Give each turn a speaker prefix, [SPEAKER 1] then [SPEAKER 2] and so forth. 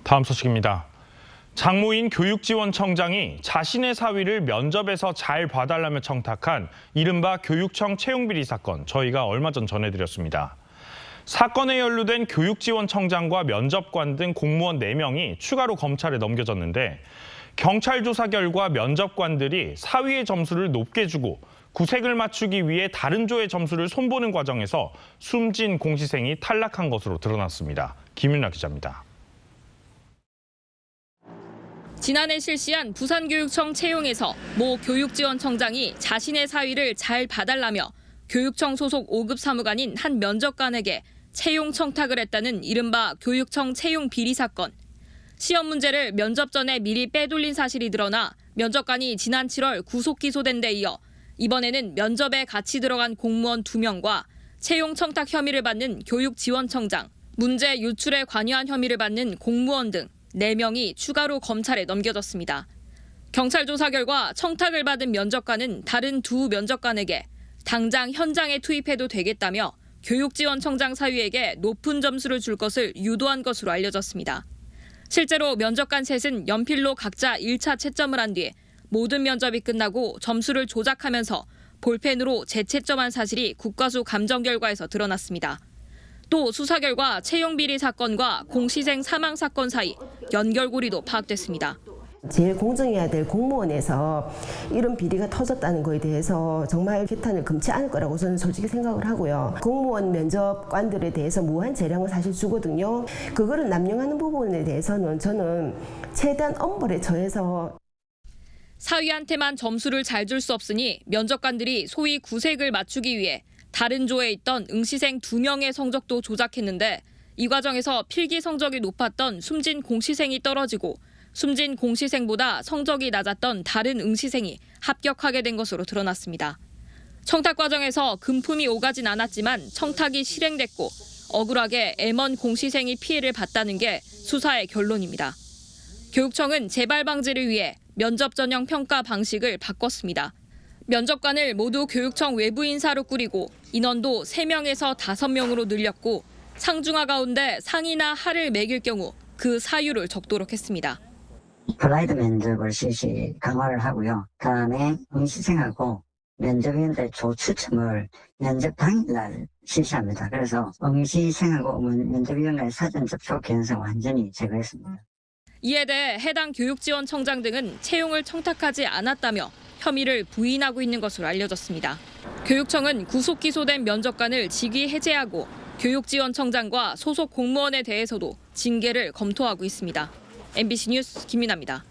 [SPEAKER 1] 다음 소식입니다. 장모인 교육지원청장이 자신의 사위를 면접에서 잘 봐달라며 청탁한 이른바 교육청 채용비리 사건, 저희가 얼마 전 전해드렸습니다. 사건에 연루된 교육지원청장과 면접관 등 공무원 4명이 추가로 검찰에 넘겨졌는데, 경찰 조사 결과 면접관들이 사위의 점수를 높게 주고 구색을 맞추기 위해 다른 조의 점수를 손보는 과정에서 숨진 공시생이 탈락한 것으로 드러났습니다. 김윤아 기자입니다.
[SPEAKER 2] 지난해 실시한 부산교육청 채용에서 모 교육지원청장이 자신의 사위를 잘 봐달라며 교육청 소속 5급 사무관인 한 면접관에게 채용 청탁을 했다는 이른바 교육청 채용 비리 사건. 시험 문제를 면접 전에 미리 빼돌린 사실이 드러나 면접관이 지난 7월 구속 기소된 데 이어 이번에는 면접에 같이 들어간 공무원 2명과 채용 청탁 혐의를 받는 교육지원청장, 문제 유출에 관여한 혐의를 받는 공무원 등 4명이 추가로 검찰에 넘겨졌습니다. 경찰 조사 결과 청탁을 받은 면접관은 다른 2 면접관에게 당장 현장에 투입해도 되겠다며 교육지원청장 사위에게 높은 점수를 줄 것을 유도한 것으로 알려졌습니다. 실제로 면접관 셋은 연필로 각자 1차 채점을 한 뒤 모든 면접이 끝나고 점수를 조작하면서 볼펜으로 재채점한 사실이 국과수 감정 결과에서 드러났습니다. 또 수사 결과 채용 비리 사건과 공시생 사망 사건 사이 연결고리도 파악됐습니다.
[SPEAKER 3] 제일 공정해야 될 공무원에서 이런 비리가 터졌다는 거에 대해서 정말 개탄을 금치 않을 거라고 저는 솔직히 생각을 하고요. 공무원 면접관들에 대해서 무한 재량을 사실 주거든요. 그거를 남용하는 부분에 대해서는 저는 최대한 엄벌에 처해서
[SPEAKER 2] 사위한테만 점수를 잘 줄 수 없으니 면접관들이 소위 구색을 맞추기 위해 다른 조에 있던 응시생 2명의 성적도 조작했는데 이 과정에서 필기 성적이 높았던 숨진 공시생이 떨어지고 숨진 공시생보다 성적이 낮았던 다른 응시생이 합격하게 된 것으로 드러났습니다. 청탁 과정에서 금품이 오가진 않았지만 청탁이 실행됐고 억울하게 M1 공시생이 피해를 봤다는 게 수사의 결론입니다. 교육청은 재발 방지를 위해 면접 전형 평가 방식을 바꿨습니다. 면접관을 모두 교육청 외부 인사로 꾸리고 인원도 3명에서 5명으로 늘렸고 상중하 가운데 상이나 하를 매길 경우 그 사유를 적도록 했습니다.
[SPEAKER 4] 블라인드 면접을 실시 강화를 하고요. 그다음에 응시생하고 면접위원들 조 추첨을 면접 당일날 실시합니다. 그래서 응시생하고 면접위원과의 사전 접촉 개연성 완전히 제거했습니다.
[SPEAKER 2] 이에 대해 해당 교육지원청장 등은 채용을 청탁하지 않았다며 혐의를 부인하고 있는 것으로 알려졌습니다. 교육청은 구속 기소된 면접관을 직위 해제하고 교육지원청장과 소속 공무원에 대해서도 징계를 검토하고 있습니다. MBC 뉴스 김민아입니다.